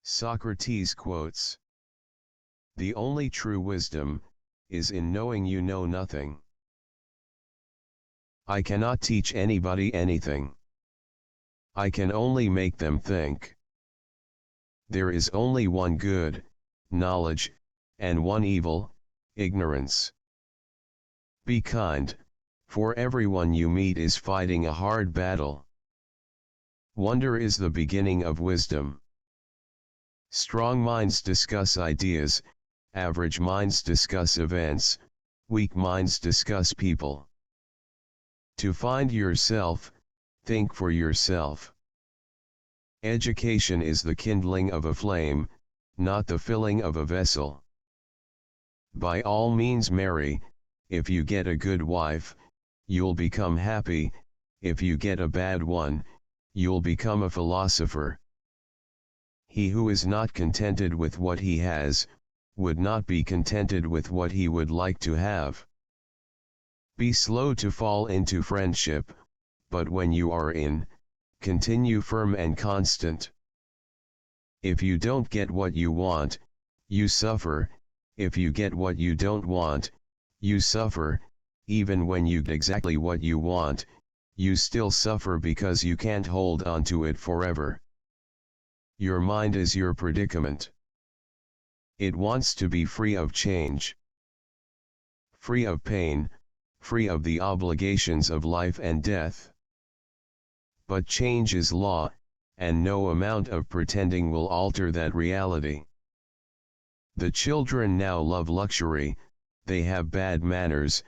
Socrates quotes, "The only true wisdom is in knowing you know nothing. I cannot teach anybody anything. I can only make them think. There is only one good, knowledge, and one evil, ignorance. Be kind, for everyone you meet is fighting a hard battle. Wonder is the beginning of wisdom. Strong minds discuss ideas, average minds discuss events, weak minds discuss people. To find yourself, think for yourself. Education is the kindling of a flame, not the filling of a vessel. By all means marry, if you get a good wife, you'll become happy, if you get a bad one, you'll become a philosopher. He who is not contented with what he has, would not be contented with what he would like to have. Be slow to fall into friendship, but when you are in, continue firm and constant. If you don't get what you want, you suffer. If you get what you don't want, you suffer. Even when you get exactly what you want, you still suffer because you can't hold on to it forever. Your mind is your predicament. It wants to be free of change, free of pain, free of the obligations of life and death. But change is law, and no amount of pretending will alter that reality. The children now love luxury, they have bad manners,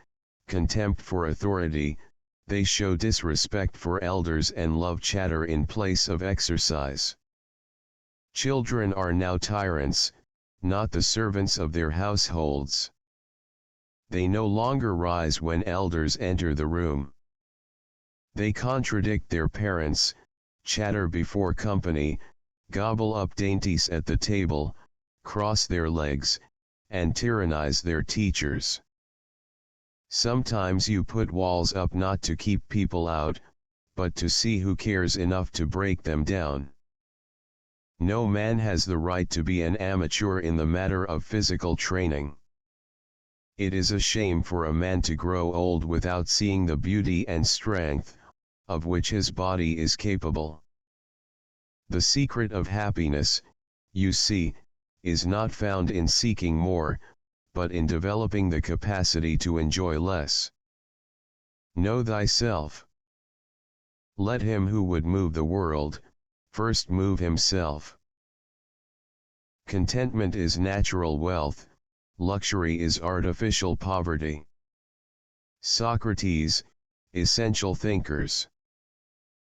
contempt for authority, they show disrespect for elders and love chatter in place of exercise. Children are now tyrants, not the servants of their households. They no longer rise when elders enter the room. They contradict their parents, chatter before company, gobble up dainties at the table, cross their legs, and tyrannize their teachers. Sometimes you put walls up not to keep people out, but to see who cares enough to break them down. No man has the right to be an amateur in the matter of physical training. It is a shame for a man to grow old without seeing the beauty and strength, of which his body is capable. The secret of happiness, you see, is not found in seeking more, but in developing the capacity to enjoy less. Know thyself. Let him who would move the world, first move himself. Contentment is natural wealth, luxury is artificial poverty. Socrates, Essential Thinkers.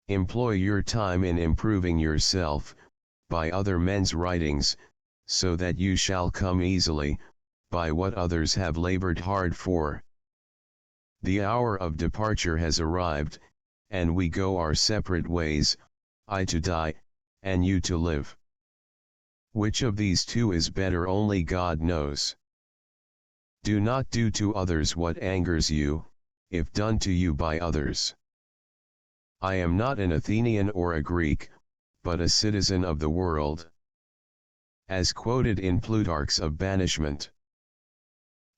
Employ your time in improving yourself, by other men's writings, so that you shall come easily, by what others have labored hard for. The hour of departure has arrived, and we go our separate ways, I to die, and you to live. Which of these two is better only God knows. Do not do to others what angers you, if done to you by others. I am not an Athenian or a Greek, but a citizen of the world. As quoted in Plutarch's Of Banishment.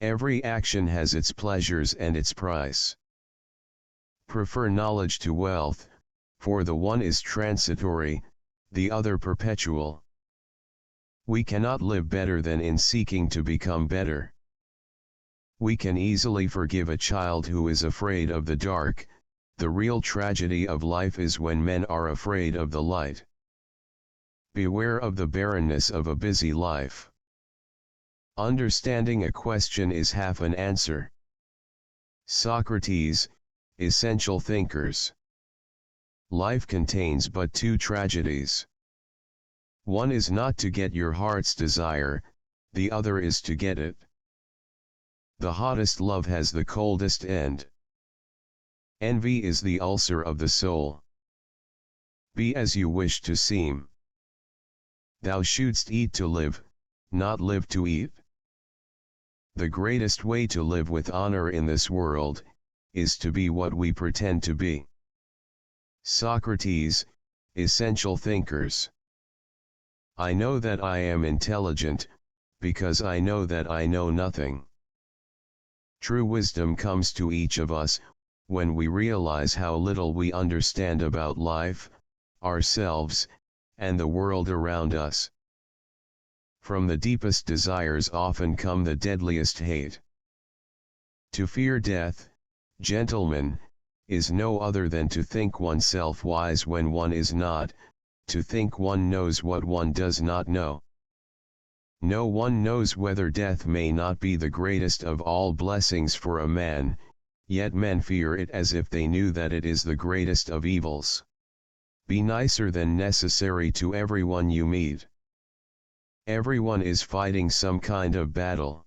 Every action has its pleasures and its price. Prefer knowledge to wealth, for the one is transitory, the other perpetual. We cannot live better than in seeking to become better. We can easily forgive a child who is afraid of the dark. The real tragedy of life is when men are afraid of the light. Beware of the barrenness of a busy life. Understanding a question is half an answer. Socrates, Essential Thinkers. Life contains but two tragedies. One is not to get your heart's desire, the other is to get it. The hottest love has the coldest end. Envy is the ulcer of the soul. Be as you wish to seem. Thou shouldst eat to live, not live to eat. The greatest way to live with honor in this world, is to be what we pretend to be. Socrates, Essential Thinkers. I know that I am intelligent, because I know that I know nothing. True wisdom comes to each of us, when we realize how little we understand about life, ourselves, and the world around us. From the deepest desires often come the deadliest hate. To fear death, gentlemen, is no other than to think oneself wise when one is not, to think one knows what one does not know. No one knows whether death may not be the greatest of all blessings for a man, yet men fear it as if they knew that it is the greatest of evils. Be nicer than necessary to everyone you meet. Everyone is fighting some kind of battle.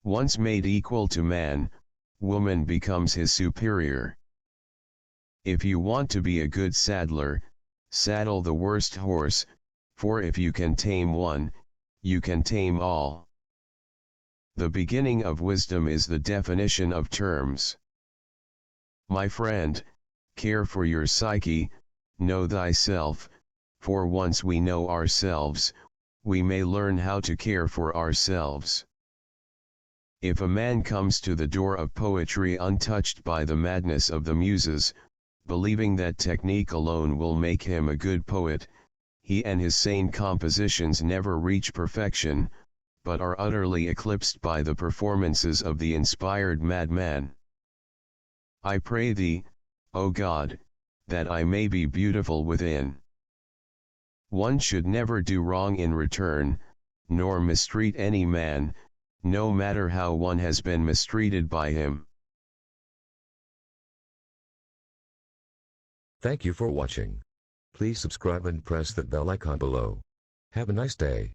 Once made equal to man, woman becomes his superior. If you want to be a good saddler, saddle the worst horse, for if you can tame one, you can tame all. The beginning of wisdom is the definition of terms. My friend, care for your psyche, know thyself, for once we know ourselves, we may learn how to care for ourselves. If a man comes to the door of poetry untouched by the madness of the muses, believing that technique alone will make him a good poet, he and his sane compositions never reach perfection, but are utterly eclipsed by the performances of the inspired madman. I pray thee, O God, that I may be beautiful within. One should never do wrong in return, nor mistreat any man, no matter how one has been mistreated by him. Thank you for watching. Please subscribe and press that bell icon below. Have a nice day.